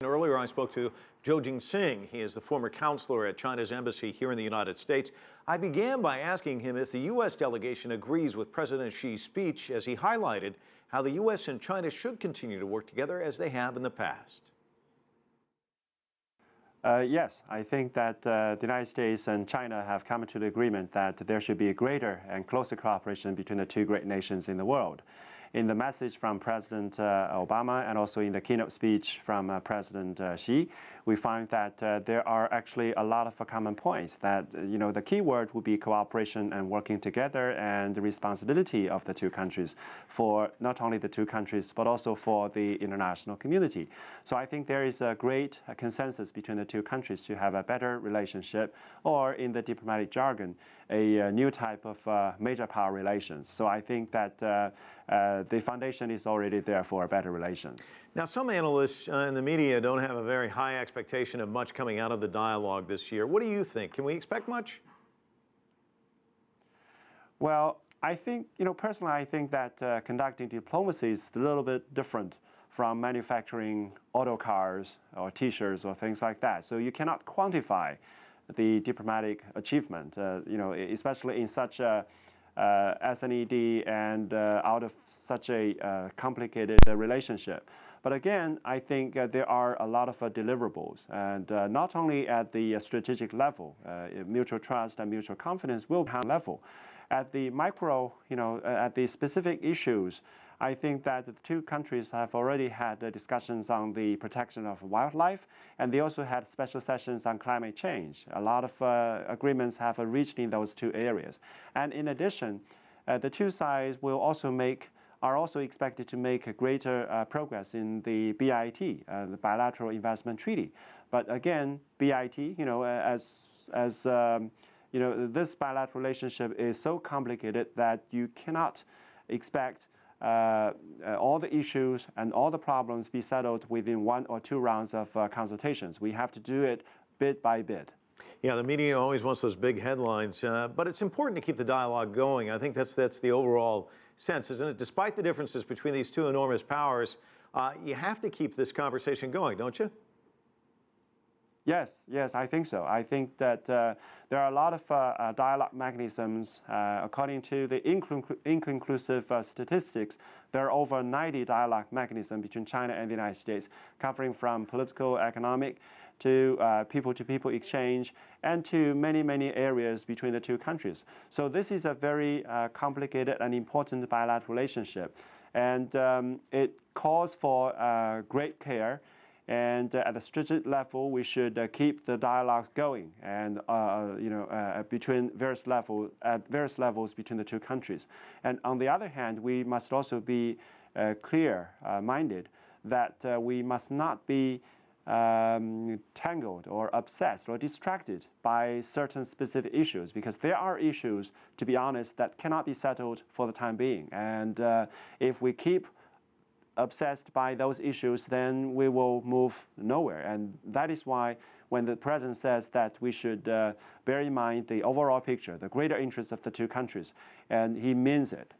Earlier, I spoke to Zhou Jingxing. He is the former counselor at China's embassy here in the United States. I began by asking him if the U.S. delegation agrees with President Xi's speech as he highlighted how the U.S. and China should continue to work together as they have in the past. Yes, I think that the United States and China have come to the agreement that there should be a greater and closer cooperation between the two great nations in the world. In the message from President Obama and also in the keynote speech from President Xi, we find that there are actually a lot of common points that, the key word would be cooperation and working together and the responsibility of the two countries for not only the two countries, but also for the international community. So I think there is a great consensus between the two countries to have a better relationship, or in the diplomatic jargon, a new type of major power relations. So I think that the foundation is already there for better relations. Now, some analysts in the media don't have a very high expectation of much coming out of the dialogue this year. What do you think? Can we expect much? Well, I think, personally, I think that conducting diplomacy is a little bit different from manufacturing auto cars or T-shirts or things like that. So you cannot quantify the diplomatic achievement, especially in such a SNED and out of such a complicated relationship. But again, I think there are a lot of deliverables, and not only at the strategic level, mutual trust and mutual confidence will come level. At the micro, at the specific issues, I think that the two countries have already had discussions on the protection of wildlife, and they also had special sessions on climate change. A lot of agreements have reached in those two areas. And in addition, the two sides are also expected to make greater progress in the BIT, the Bilateral Investment Treaty. But again, BIT, this bilateral relationship is so complicated that you cannot expect all the issues and all the problems be settled within 1 or 2 rounds of consultations. We have to do it bit by bit. Yeah, the media always wants those big headlines, but it's important to keep the dialogue going. I think that's the overall sense, isn't it? Despite the differences between these two enormous powers, you have to keep this conversation going, don't you? Yes, I think so. I think that there are a lot of dialogue mechanisms. According to the inconclusive statistics, there are over 90 dialogue mechanisms between China and the United States, covering from political, economic, to people-to-people exchange, and to many, many areas between the two countries. So this is a very complicated and important bilateral relationship, and it calls for great care. And at the strategic level, we should keep the dialogues going, and between various levels between the two countries. And on the other hand, we must also be clear-minded that we must not be tangled or obsessed or distracted by certain specific issues, because there are issues, to be honest, that cannot be settled for the time being. And if we keep obsessed by those issues, then we will move nowhere. And that is why when the president says that we should bear in mind the overall picture, the greater interest of the two countries, and he means it.